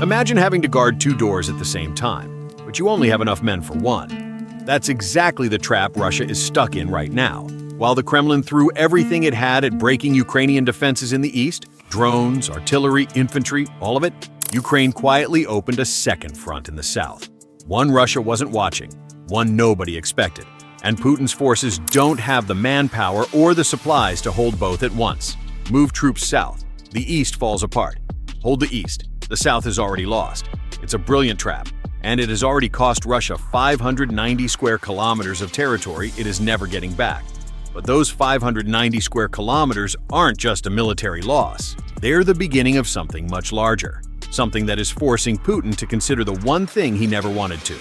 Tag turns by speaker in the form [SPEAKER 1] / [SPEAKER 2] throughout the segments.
[SPEAKER 1] Imagine having to guard two doors at the same time, but you only have enough men for one. That's exactly the trap Russia is stuck in right now. While the Kremlin threw everything it had at breaking Ukrainian defenses in the east, drones, artillery, infantry, all of it, Ukraine quietly opened a second front in the south. One Russia wasn't watching, one nobody expected, and Putin's forces don't have the manpower or the supplies to hold both at once. Move troops south. The east falls apart. Hold the east. The south is already lost. It's a brilliant trap, and it has already cost Russia 590 square kilometers of territory it is never getting back. But those 590 square kilometers aren't just a military loss. They're the beginning of something much larger, something that is forcing Putin to consider the one thing he never wanted to.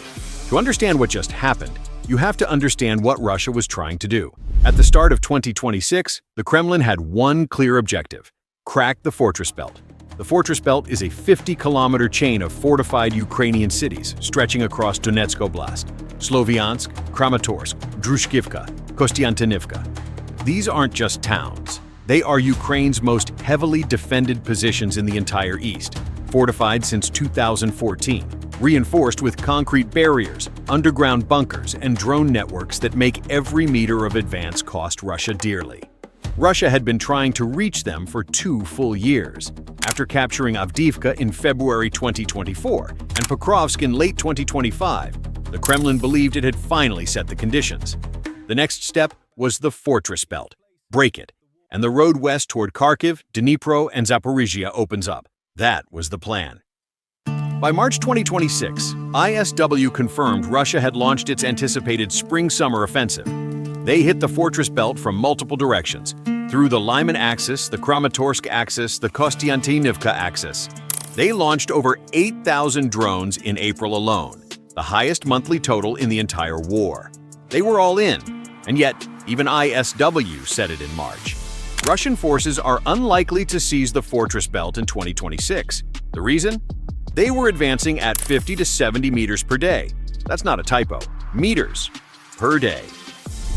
[SPEAKER 1] To understand what just happened, you have to understand what Russia was trying to do. At the start of 2026, the Kremlin had one clear objective: crack the fortress belt. The fortress belt is a 50-kilometer chain of fortified Ukrainian cities stretching across Donetsk Oblast, Sloviansk, Kramatorsk, Drushkivka, Kostiantynivka. These aren't just towns. They are Ukraine's most heavily defended positions in the entire east, fortified since 2014, reinforced with concrete barriers, underground bunkers, and drone networks that make every meter of advance cost Russia dearly. Russia had been trying to reach them for 2 full years. After capturing Avdiivka in February 2024 and Pokrovsk in late 2025, the Kremlin believed it had finally set the conditions. The next step was the fortress belt. Break it, and the road west toward Kharkiv, Dnipro, and Zaporizhia opens up. That was the plan. By March 2026, ISW confirmed Russia had launched its anticipated spring-summer offensive. They hit the fortress belt from multiple directions, through the Lyman axis, the Kramatorsk axis, the Kostiantynivka axis. They launched over 8,000 drones in April alone, the highest monthly total in the entire war. They were all in, and yet even ISW said it in March. Russian forces are unlikely to seize the fortress belt in 2026. The reason? They were advancing at 50 to 70 meters per day. That's not a typo. Meters per day.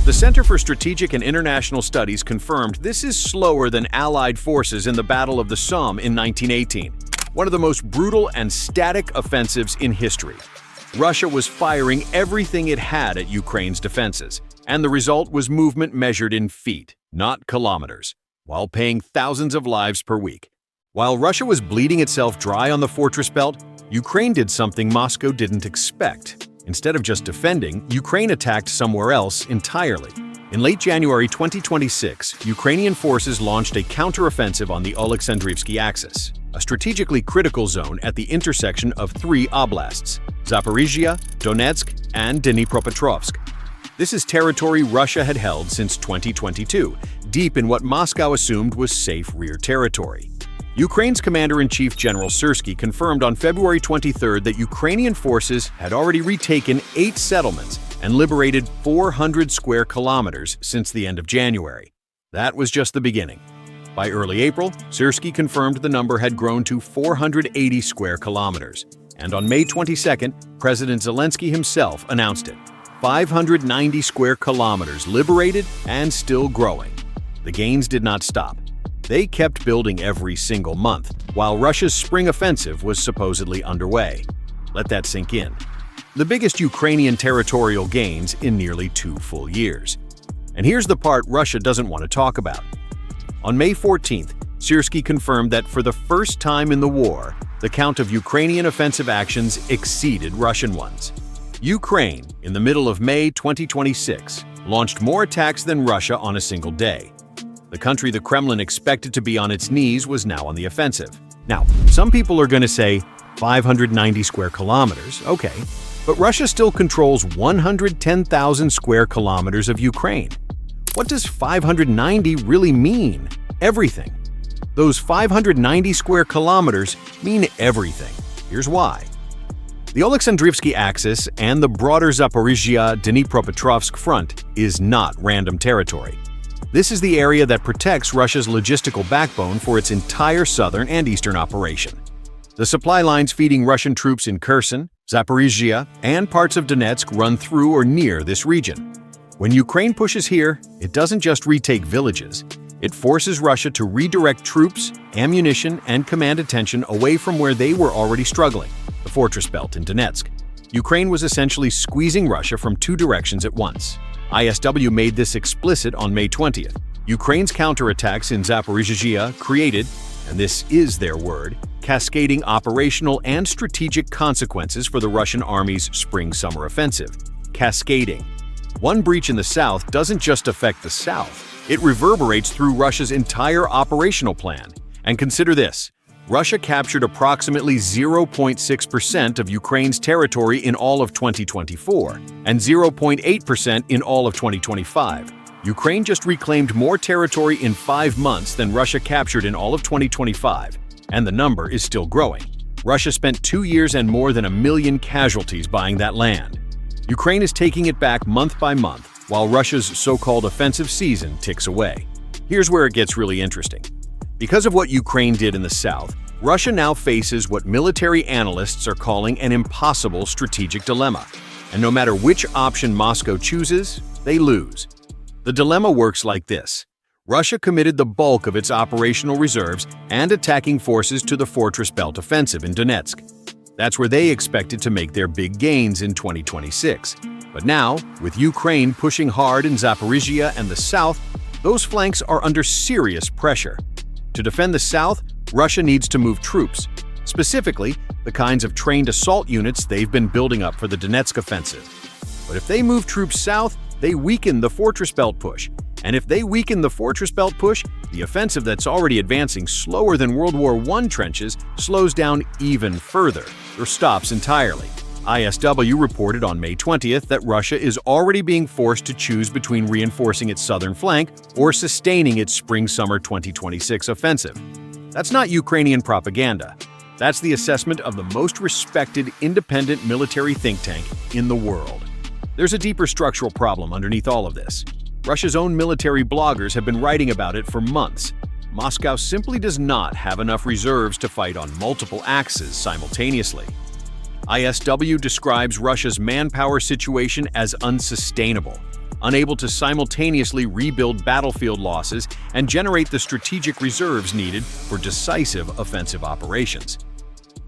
[SPEAKER 1] The Center for Strategic and International Studies confirmed this is slower than Allied forces in the Battle of the Somme in 1918, one of the most brutal and static offensives in history. Russia was firing everything it had at Ukraine's defenses, and the result was movement measured in feet, not kilometers, while paying thousands of lives per week. While Russia was bleeding itself dry on the fortress belt, Ukraine did something Moscow didn't expect. Instead of just defending, Ukraine attacked somewhere else entirely. In late January 2026, Ukrainian forces launched a counteroffensive on the Oleksandrivsky axis, a strategically critical zone at the intersection of 3 oblasts: Zaporizhia, Donetsk, and Dnipropetrovsk. This is territory Russia had held since 2022, deep in what Moscow assumed was safe rear territory. Ukraine's Commander-in-Chief General Syrsky confirmed on February 23 that Ukrainian forces had already retaken 8 settlements and liberated 400 square kilometers since the end of January. That was just the beginning. By early April, Syrsky confirmed the number had grown to 480 square kilometers. And on May 22, President Zelensky himself announced it: 590 square kilometers liberated and still growing. The gains did not stop. They kept building every single month, while Russia's spring offensive was supposedly underway. Let that sink in. The biggest Ukrainian territorial gains in nearly 2 full years. And here's the part Russia doesn't want to talk about. On May 14th, Syrsky confirmed that for the first time in the war, the count of Ukrainian offensive actions exceeded Russian ones. Ukraine, in the middle of May 2026, launched more attacks than Russia on a single day. The country the Kremlin expected to be on its knees was now on the offensive. Now, some people are going to say 590 square kilometers, okay, but Russia still controls 110,000 square kilometers of Ukraine. What does 590 really mean? Everything. Those 590 square kilometers mean everything. Here's why. The Oleksandrivsky axis and the broader Zaporizhia-Dnipropetrovsk front is not random territory. This is the area that protects Russia's logistical backbone for its entire southern and eastern operation. The supply lines feeding Russian troops in Kherson, Zaporizhia, and parts of Donetsk run through or near this region. When Ukraine pushes here, it doesn't just retake villages, It forces Russia to redirect troops, ammunition, and command attention away from where they were already struggling, the fortress belt in Donetsk. Ukraine was essentially squeezing Russia from two directions at once. ISW made this explicit on May 20th. Ukraine's counterattacks in Zaporizhzhia created, and this is their word, cascading operational and strategic consequences for the Russian army's spring-summer offensive. Cascading. One breach in the south doesn't just affect the south. It reverberates through Russia's entire operational plan. And consider this. Russia captured approximately 0.6% of Ukraine's territory in all of 2024 and 0.8% in all of 2025. Ukraine just reclaimed more territory in 5 months than Russia captured in all of 2025, and the number is still growing. Russia spent 2 years and more than 1 million casualties buying that land. Ukraine is taking it back month by month, while Russia's so-called offensive season ticks away. Here's where it gets really interesting. Because of what Ukraine did in the south, Russia now faces what military analysts are calling an impossible strategic dilemma. And no matter which option Moscow chooses, they lose. The dilemma works like this. Russia committed the bulk of its operational reserves and attacking forces to the Fortress Belt offensive in Donetsk. That's where they expected to make their big gains in 2026. But now, with Ukraine pushing hard in Zaporizhzhia and the south, those flanks are under serious pressure. To defend the south, Russia needs to move troops, specifically the kinds of trained assault units they've been building up for the Donetsk offensive. But if they move troops south, they weaken the Fortress Belt push. And if they weaken the Fortress Belt push, the offensive that's already advancing slower than World War I trenches slows down even further, or stops entirely. ISW reported on May 20th that Russia is already being forced to choose between reinforcing its southern flank or sustaining its spring-summer 2026 offensive. That's not Ukrainian propaganda. That's the assessment of the most respected independent military think tank in the world. There's a deeper structural problem underneath all of this. Russia's own military bloggers have been writing about it for months. Moscow simply does not have enough reserves to fight on multiple axes simultaneously. ISW describes Russia's manpower situation as unsustainable, unable to simultaneously rebuild battlefield losses and generate the strategic reserves needed for decisive offensive operations.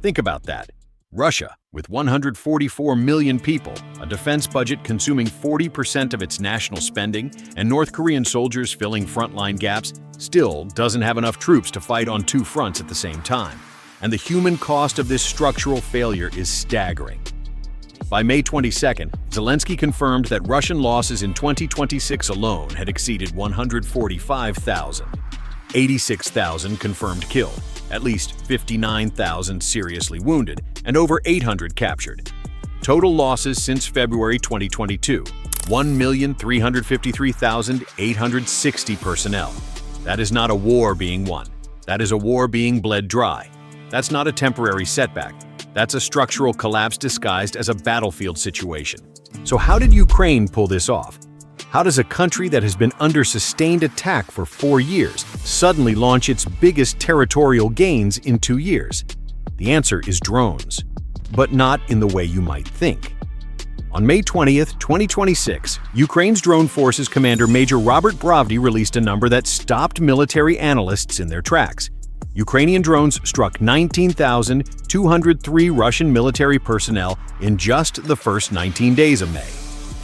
[SPEAKER 1] Think about that. Russia, with 144 million people, a defense budget consuming 40% of its national spending, and North Korean soldiers filling frontline gaps, still doesn't have enough troops to fight on two fronts at the same time. And the human cost of this structural failure is staggering. By May 22nd, Zelensky confirmed that Russian losses in 2026 alone had exceeded 145,000. 86,000 confirmed killed, at least 59,000 seriously wounded, and over 800 captured. Total losses since February 2022, 1,353,860 personnel. That is not a war being won. That is a war being bled dry. That's not a temporary setback. That's a structural collapse disguised as a battlefield situation. So how did Ukraine pull this off? How does a country that has been under sustained attack for 4 years suddenly launch its biggest territorial gains in 2 years? The answer is drones, but not in the way you might think. On May 20th, 2026, Ukraine's drone forces commander Major Robert Bravdy released a number that stopped military analysts in their tracks. Ukrainian drones struck 19,203 Russian military personnel in just the first 19 days of May.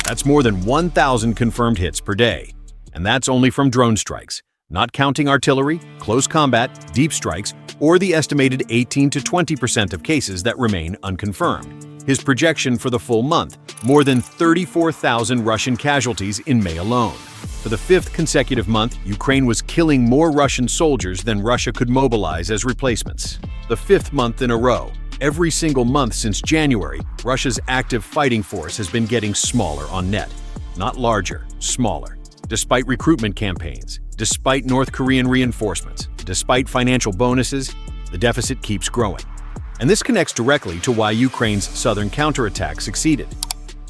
[SPEAKER 1] That's more than 1,000 confirmed hits per day. And that's only from drone strikes, not counting artillery, close combat, deep strikes, or the estimated 18 to 20% of cases that remain unconfirmed. His projection for the full month, more than 34,000 Russian casualties in May alone. For the 5th consecutive month, Ukraine was killing more Russian soldiers than Russia could mobilize as replacements. The 5th month in a row. Every single month since January, Russia's active fighting force has been getting smaller on net. Not larger, smaller. Despite recruitment campaigns, despite North Korean reinforcements, despite financial bonuses, the deficit keeps growing. And this connects directly to why Ukraine's southern counterattack succeeded.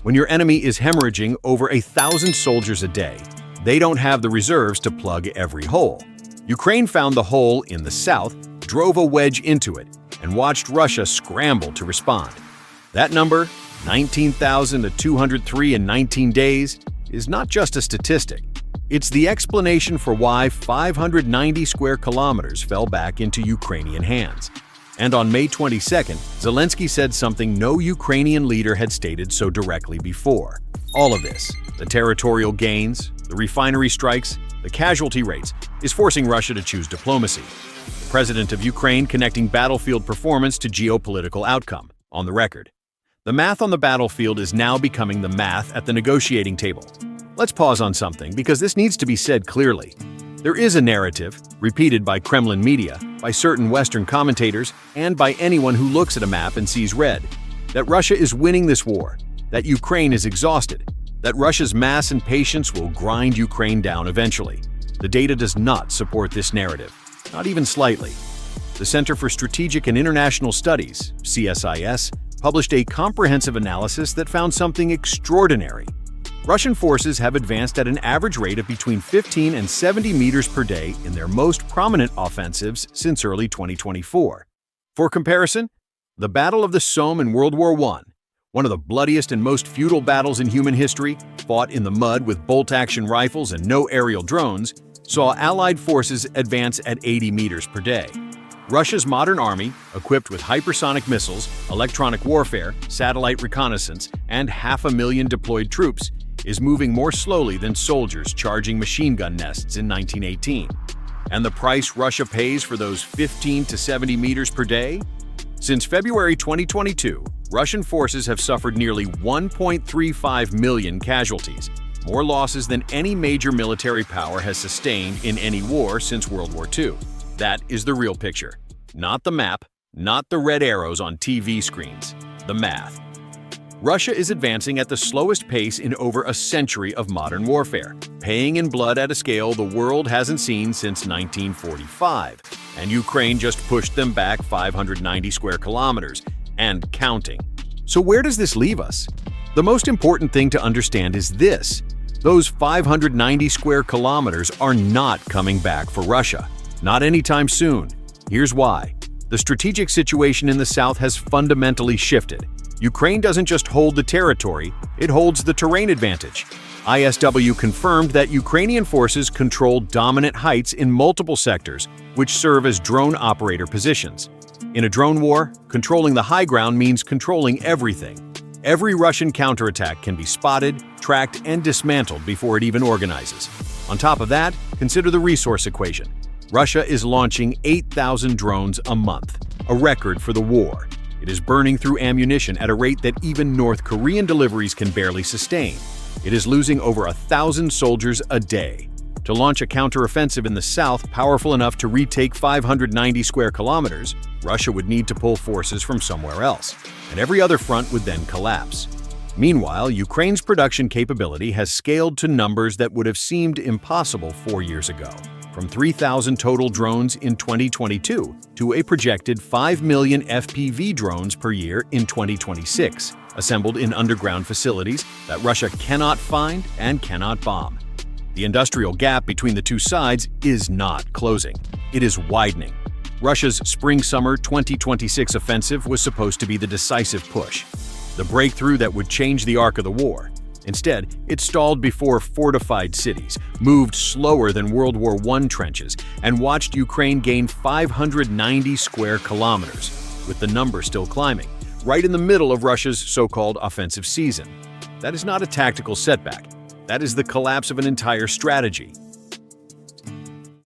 [SPEAKER 1] When your enemy is hemorrhaging over 1,000 soldiers a day, they don't have the reserves to plug every hole. Ukraine found the hole in the south, drove a wedge into it, and watched Russia scramble to respond. That number, 19,203 in 19 days, is not just a statistic. It's the explanation for why 590 square kilometers fell back into Ukrainian hands. And on May 22nd, Zelensky said something no Ukrainian leader had stated so directly before. All of this, the territorial gains, the refinery strikes, the casualty rates, is forcing Russia to choose diplomacy. The president of Ukraine connecting battlefield performance to geopolitical outcome, on the record. The math on the battlefield is now becoming the math at the negotiating table. Let's pause on something, because this needs to be said clearly. There is a narrative, repeated by Kremlin media, by certain Western commentators, and by anyone who looks at a map and sees red, that Russia is winning this war, that Ukraine is exhausted, that Russia's mass and patience will grind Ukraine down eventually. The data does not support this narrative, not even slightly. The Center for Strategic and International Studies, CSIS, published a comprehensive analysis that found something extraordinary. Russian forces have advanced at an average rate of between 15 and 70 meters per day in their most prominent offensives since early 2024. For comparison, the Battle of the Somme in World War I, one of the bloodiest and most futile battles in human history, fought in the mud with bolt-action rifles and no aerial drones, saw Allied forces advance at 80 meters per day. Russia's modern army, equipped with hypersonic missiles, electronic warfare, satellite reconnaissance, and 500,000 deployed troops, is moving more slowly than soldiers charging machine gun nests in 1918. And the price Russia pays for those 15 to 70 meters per day? Since February 2022, Russian forces have suffered nearly 1.35 million casualties, more losses than any major military power has sustained in any war since World War II. That is the real picture. Not the map, not the red arrows on TV screens. The math. Russia is advancing at the slowest pace in over a century of modern warfare, paying in blood at a scale the world hasn't seen since 1945, and Ukraine just pushed them back 590 square kilometers, and counting. So where does this leave us? The most important thing to understand is this: those 590 square kilometers are not coming back for Russia. Not anytime soon. Here's why. The strategic situation in the south has fundamentally shifted. Ukraine doesn't just hold the territory, it holds the terrain advantage. ISW confirmed that Ukrainian forces control dominant heights in multiple sectors, which serve as drone operator positions. In a drone war, controlling the high ground means controlling everything. Every Russian counterattack can be spotted, tracked, and dismantled before it even organizes. On top of that, consider the resource equation. Russia is launching 8,000 drones a month, a record for the war. It is burning through ammunition at a rate that even North Korean deliveries can barely sustain. It is losing over 1,000 soldiers a day. To launch a counteroffensive in the south powerful enough to retake 590 square kilometers, Russia would need to pull forces from somewhere else, and every other front would then collapse. Meanwhile, Ukraine's production capability has scaled to numbers that would have seemed impossible 4 years ago. From 3,000 total drones in 2022 to a projected 5 million FPV drones per year in 2026, assembled in underground facilities that Russia cannot find and cannot bomb. The industrial gap between the two sides is not closing. It is widening. Russia's spring-summer 2026 offensive was supposed to be the decisive push, the breakthrough that would change the arc of the war. Instead, it stalled before fortified cities, moved slower than World War I trenches, and watched Ukraine gain 590 square kilometers, with the number still climbing, right in the middle of Russia's so-called offensive season. That is not a tactical setback. That is the collapse of an entire strategy.